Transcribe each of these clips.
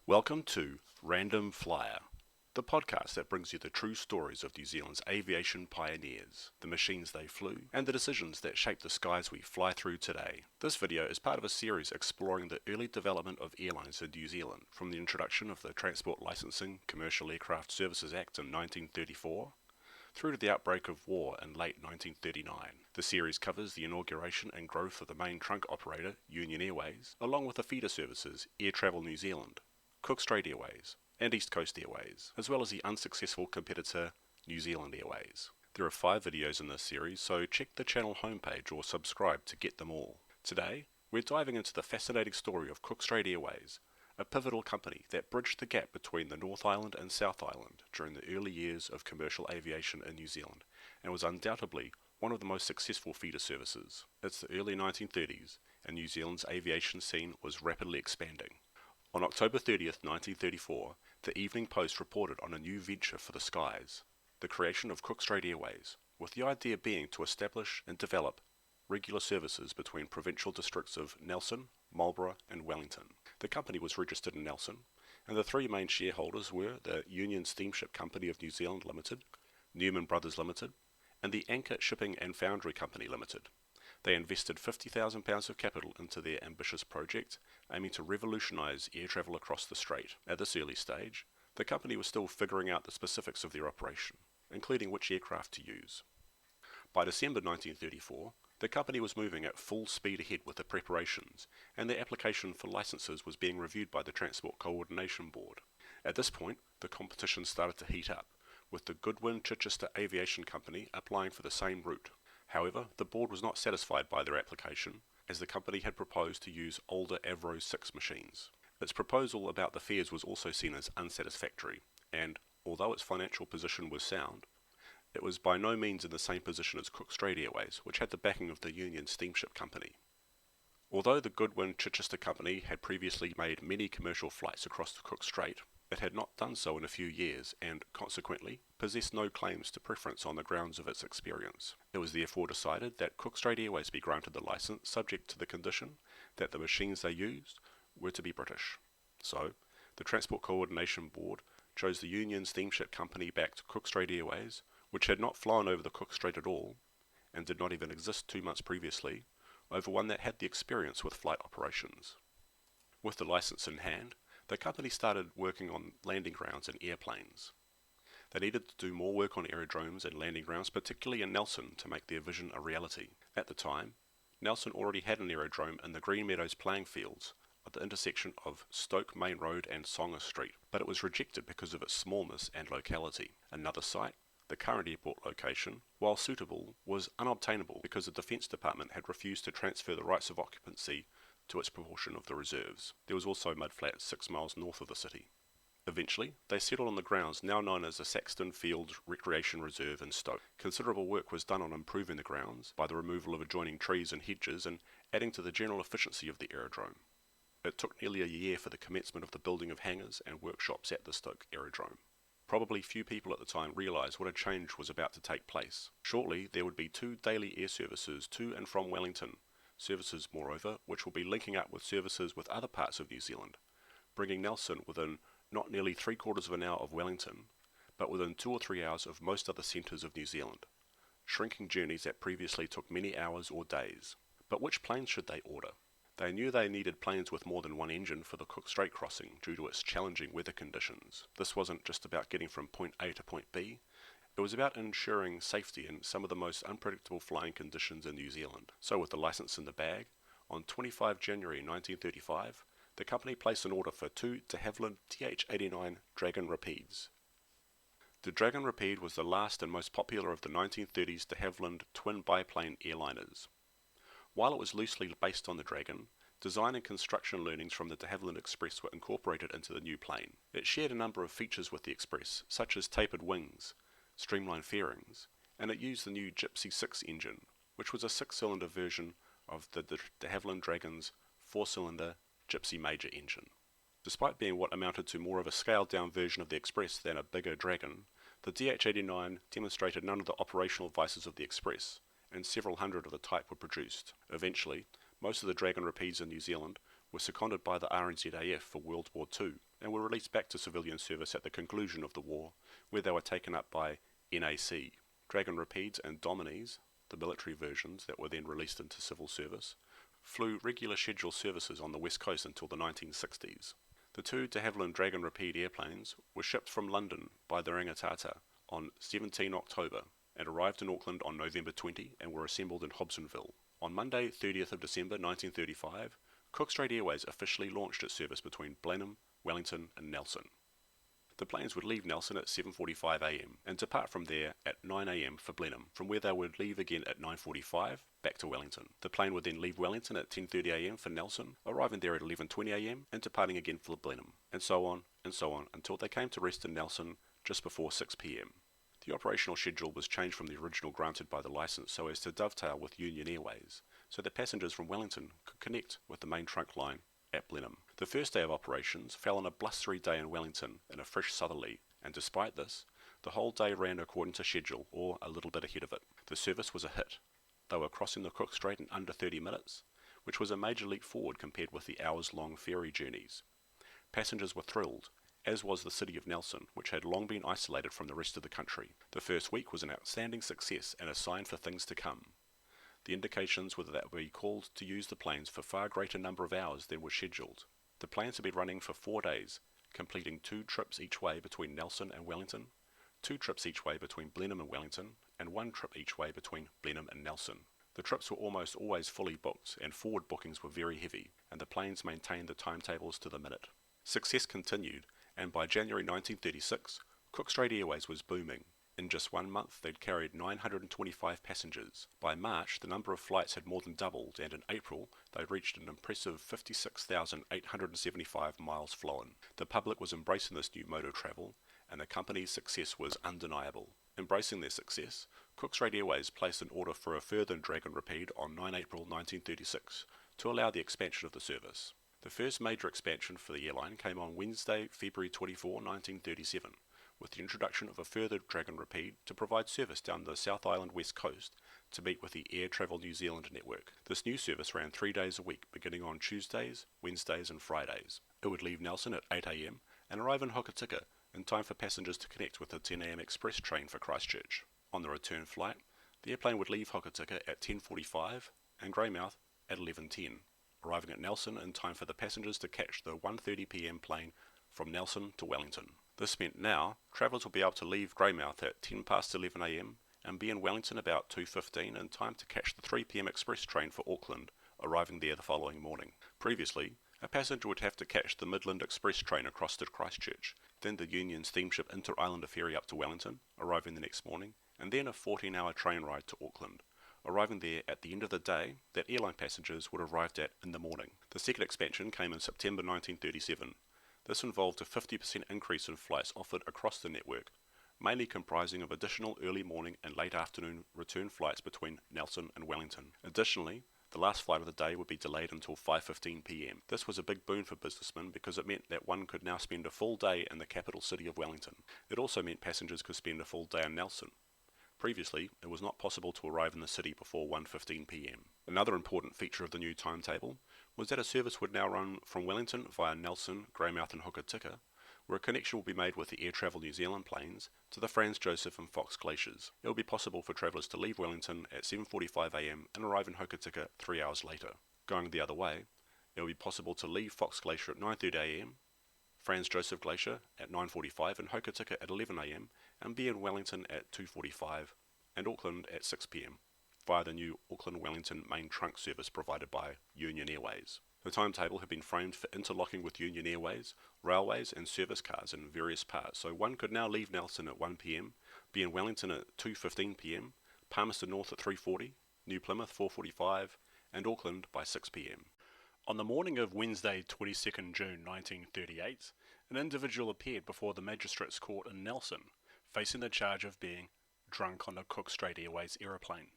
Welcome to Random Flyer, the podcast that brings you the true stories of New Zealand's aviation pioneers, the machines they flew, and the decisions that shape the skies we fly through today. This video is part of a series exploring the early development of airlines in New Zealand, from the introduction of the Transport Licensing Commercial Aircraft Services Act in 1934, through to the outbreak of war in late 1939. The series covers the inauguration and growth of the main trunk operator, Union Airways, along with the feeder services Air Travel New Zealand, Cook Strait Airways, and East Coast Airways, as well as the unsuccessful competitor New Zealand Airways. There are 5 videos in this series, so check the channel homepage or subscribe to get them all. Today, we're diving into the fascinating story of Cook Strait Airways, a pivotal company that bridged the gap between the North Island and South Island during the early years of commercial aviation in New Zealand, and was undoubtedly one of the most successful feeder services. It's the early 1930s, and New Zealand's aviation scene was rapidly expanding. On October 30th, 1934, the Evening Post reported on a new venture for the skies, the creation of Cook Strait Airways, with the idea being to establish and develop regular services between provincial districts of Nelson, Marlborough and Wellington. The company was registered in Nelson, and the 3 main shareholders were the Union Steamship Company of New Zealand Limited, Newman Brothers Limited, and the Anchor Shipping and Foundry Company Limited. They invested £50,000 of capital into their ambitious project, aiming to revolutionise air travel across the strait. At this early stage, the company was still figuring out the specifics of their operation, including which aircraft to use. By December 1934, the company was moving at full speed ahead with the preparations, and their application for licences was being reviewed by the Transport Coordination Board. At this point, the competition started to heat up, with the Goodwin-Chichester Aviation Company applying for the same route. However, the board was not satisfied by their application, as the company had proposed to use older Avro 6 machines. Its proposal about the fares was also seen as unsatisfactory, and, although its financial position was sound, it was by no means in the same position as Cook Strait Airways, which had the backing of the Union Steamship Company. Although the Goodwin-Chichester Company had previously made many commercial flights across the Cook Strait, it had not done so in a few years and, consequently, possessed no claims to preference on the grounds of its experience. It was therefore decided that Cook Strait Airways be granted the licence subject to the condition that the machines they used were to be British. So, the Transport Coordination Board chose the Union Steamship Company-backed Cook Strait Airways, which had not flown over the Cook Strait at all, and did not even exist 2 months previously, over one that had the experience with flight operations. With the licence in hand, the company started working on landing grounds and airplanes. They needed to do more work on aerodromes and landing grounds, particularly in Nelson, to make their vision a reality. At the time, Nelson already had an aerodrome in the Green Meadows playing fields at the intersection of Stoke Main Road and Songa Street, but it was rejected because of its smallness and locality. Another site, the current airport location, while suitable, was unobtainable because the Defence Department had refused to transfer the rights of occupancy to its proportion of the reserves. There was also mudflats 6 miles north of the city. Eventually, they settled on the grounds now known as the Saxton Fields Recreation Reserve in Stoke. Considerable work was done on improving the grounds by the removal of adjoining trees and hedges and adding to the general efficiency of the aerodrome. It took nearly a year for the commencement of the building of hangars and workshops at the Stoke aerodrome. Probably few people at the time realised what a change was about to take place. Shortly, there would be 2 daily air services to and from Wellington, services, moreover, which will be linking up with services with other parts of New Zealand, bringing Nelson within not nearly 3/4 of an hour of Wellington, but within 2 or 3 hours of most other centres of New Zealand, shrinking journeys that previously took many hours or days. But which planes should they order? They knew they needed planes with more than one engine for the Cook Strait crossing due to its challenging weather conditions. This wasn't just about getting from point A to point B, it was about ensuring safety in some of the most unpredictable flying conditions in New Zealand. So with the licence in the bag, on 25 January 1935, the company placed an order for 2 de Havilland DH.89 Dragon Rapides. The Dragon Rapide was the last and most popular of the 1930s de Havilland twin biplane airliners. While it was loosely based on the Dragon, design and construction learnings from the de Havilland Express were incorporated into the new plane. It shared a number of features with the Express, such as tapered wings, streamlined fairings, and it used the new Gypsy 6 engine, which was a 6-cylinder version of the de Havilland Dragon's 4-cylinder Gypsy Major engine. Despite being what amounted to more of a scaled-down version of the Express than a bigger Dragon, the DH-89 demonstrated none of the operational vices of the Express, and several hundred of the type were produced. Eventually, most of the Dragon Rapides in New Zealand were seconded by the RNZAF for World War II and were released back to civilian service at the conclusion of the war, where they were taken up by NAC. Dragon Rapides and Dominies, the military versions that were then released into civil service, flew regular scheduled services on the west coast until the 1960s. The two de Havilland Dragon Rapide airplanes were shipped from London by the Rangitata on 17 October and arrived in Auckland on November 20 and were assembled in Hobsonville. On Monday, 30th of December 1935, Cook Strait Airways officially launched its service between Blenheim, Wellington and Nelson. The planes would leave Nelson at 7:45 am and depart from there at 9 am for Blenheim, from where they would leave again at 9:45 back to Wellington. The plane would then leave Wellington at 10:30 am for Nelson, arriving there at 11:20 am and departing again for Blenheim, and so on until they came to rest in Nelson just before 6 pm. The operational schedule was changed from the original granted by the licence so as to dovetail with Union Airways, so that passengers from Wellington could connect with the main trunk line at Blenheim. The first day of operations fell on a blustery day in Wellington in a fresh southerly, and despite this, the whole day ran according to schedule, or a little bit ahead of it. The service was a hit. They were crossing the Cook Strait in under 30 minutes, which was a major leap forward compared with the hours-long ferry journeys. Passengers were thrilled, as was the city of Nelson, which had long been isolated from the rest of the country. The first week was an outstanding success and a sign for things to come. The indications were that they would be called to use the planes for far greater number of hours than was scheduled. The planes had been running for 4 days, completing 2 trips each way between Nelson and Wellington, 2 trips each way between Blenheim and Wellington, and 1 trip each way between Blenheim and Nelson. The trips were almost always fully booked, and forward bookings were very heavy, and the planes maintained the timetables to the minute. Success continued, and by January 1936, Cook Strait Airways was booming. In just 1 month, they'd carried 925 passengers. By March, the number of flights had more than doubled, and in April, they'd reached an impressive 56,875 miles flown. The public was embracing this new mode of travel, and the company's success was undeniable. Embracing their success, Cook Strait Airways placed an order for a further Dragon Rapide on 9 April 1936 to allow the expansion of the service. The first major expansion for the airline came on Wednesday, February 24, 1937, with the introduction of a further Dragon Rapide to provide service down the South Island west coast to meet with the Air Travel New Zealand network. This new service ran 3 days a week, beginning on Tuesdays, Wednesdays and Fridays. It would leave Nelson at 8 am and arrive in Hokitika in time for passengers to connect with the 10 am express train for Christchurch. On the return flight, the airplane would leave Hokitika at 10:45 and Greymouth at 11:10, arriving at Nelson in time for the passengers to catch the 1:30 pm plane from Nelson to Wellington. This meant now travellers will be able to leave Greymouth at 10 past 11 am and be in Wellington about 2:15 in time to catch the 3 pm express train for Auckland, arriving there the following morning. Previously, a passenger would have to catch the Midland Express train across to Christchurch, then the Union steamship Inter-Islander ferry up to Wellington, arriving the next morning, and then a 14-hour train ride to Auckland, arriving there at the end of the day that airline passengers would have arrived at in the morning. The second expansion came in September 1937. This involved a 50% increase in flights offered across the network, mainly comprising of additional early morning and late afternoon return flights between Nelson and Wellington. Additionally, the last flight of the day would be delayed until 5:15 pm. This was a big boon for businessmen because it meant that one could now spend a full day in the capital city of Wellington. It also meant passengers could spend a full day in Nelson. Previously, it was not possible to arrive in the city before 1:15 pm. Another important feature of the new timetable was that a service would now run from Wellington via Nelson, Greymouth and Hokitika, where a connection will be made with the Air Travel New Zealand planes to the Franz Josef and Fox glaciers. It will be possible for travellers to leave Wellington at 7:45 am and arrive in Hokitika 3 hours later. Going the other way, it will be possible to leave Fox Glacier at 9:30 am, Franz Josef Glacier at 9:45 and Hokitika at 11 am and be in Wellington at 2:45 and Auckland at 6 pm via the new Auckland-Wellington main trunk service provided by Union Airways. The timetable had been framed for interlocking with Union Airways, railways and service cars in various parts, so one could now leave Nelson at 1 pm, be in Wellington at 2:15 pm, Palmerston North at 3:40, New Plymouth 4:45 and Auckland by 6 pm. On the morning of Wednesday 22nd June 1938, an individual appeared before the Magistrates' Court in Nelson, facing the charge of being drunk on a Cook Strait Airways aeroplane.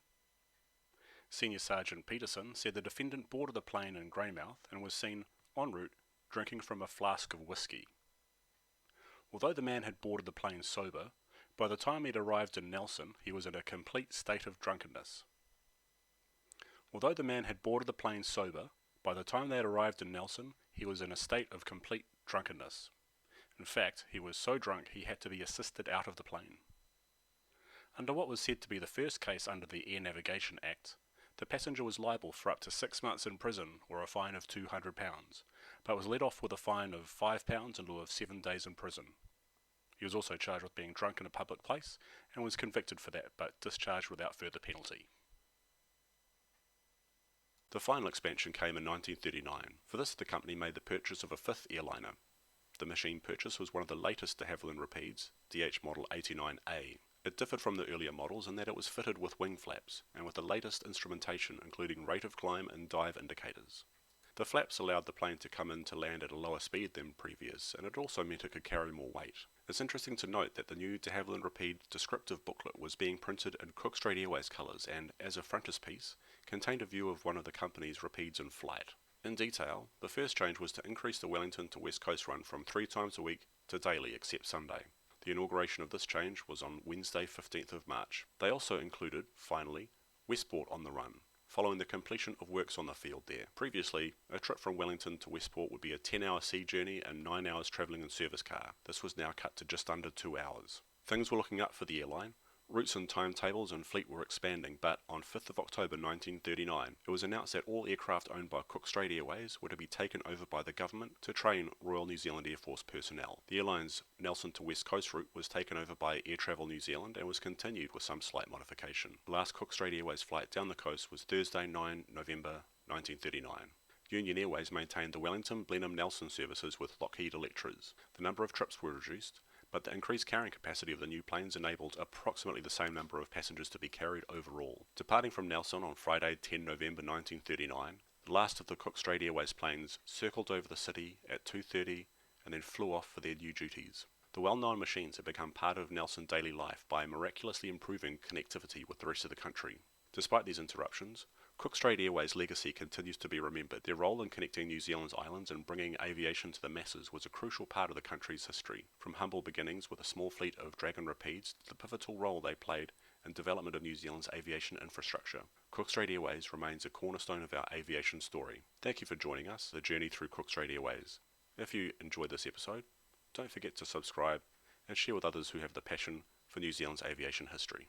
Senior Sergeant Peterson said the defendant boarded the plane in Greymouth and was seen en route drinking from a flask of whiskey. Although the man had boarded the plane sober, by the time he'd arrived in Nelson, he was in a complete state of drunkenness. Although the man had boarded the plane sober, By the time they had arrived in Nelson, he was in a state of complete drunkenness. In fact, he was so drunk he had to be assisted out of the plane. Under what was said to be the first case under the Air Navigation Act, the passenger was liable for up to 6 months in prison or a fine of £200, but was let off with a fine of £5 in lieu of 7 days in prison. He was also charged with being drunk in a public place and was convicted for that, but discharged without further penalty. The final expansion came in 1939. For this, the company made the purchase of a fifth airliner. The machine purchase was one of the latest de Havilland Rapides, DH model 89A. It differed from the earlier models in that it was fitted with wing flaps, and with the latest instrumentation including rate of climb and dive indicators. The flaps allowed the plane to come in to land at a lower speed than previous, and it also meant it could carry more weight. It's interesting to note that the new de Havilland Rapide descriptive booklet was being printed in Cook Strait Airways colours and, as a frontispiece, contained a view of one of the company's Rapides in flight. In detail, the first change was to increase the Wellington to West Coast run from 3 times a week to daily except Sunday. The inauguration of this change was on Wednesday 15th of March. They also included, finally, Westport on the run, following the completion of works on the field there. Previously, a trip from Wellington to Westport would be a 10-hour sea journey and 9 hours travelling in service car. This was now cut to just under 2 hours. Things were looking up for the airline. Routes and timetables and fleet were expanding, but on 5th of October 1939, it was announced that all aircraft owned by Cook Strait Airways were to be taken over by the government to train Royal New Zealand Air Force personnel. The airline's Nelson to West Coast route was taken over by Air Travel New Zealand and was continued with some slight modification. The last Cook Strait Airways flight down the coast was Thursday 9 November 1939. Union Airways maintained the Wellington, Blenheim, Nelson services with Lockheed Electras. The number of trips were reduced, but the increased carrying capacity of the new planes enabled approximately the same number of passengers to be carried overall. Departing from Nelson on Friday 10 November 1939, the last of the Cook Strait Airways planes circled over the city at 2:30 and then flew off for their new duties. The well-known machines had become part of Nelson daily life by miraculously improving connectivity with the rest of the country. Despite these interruptions, Cook Strait Airways' legacy continues to be remembered. Their role in connecting New Zealand's islands and bringing aviation to the masses was a crucial part of the country's history. From humble beginnings with a small fleet of Dragon Rapides to the pivotal role they played in development of New Zealand's aviation infrastructure, Cook Strait Airways remains a cornerstone of our aviation story. Thank you for joining us, the journey through Cook Strait Airways. If you enjoyed this episode, don't forget to subscribe and share with others who have the passion for New Zealand's aviation history.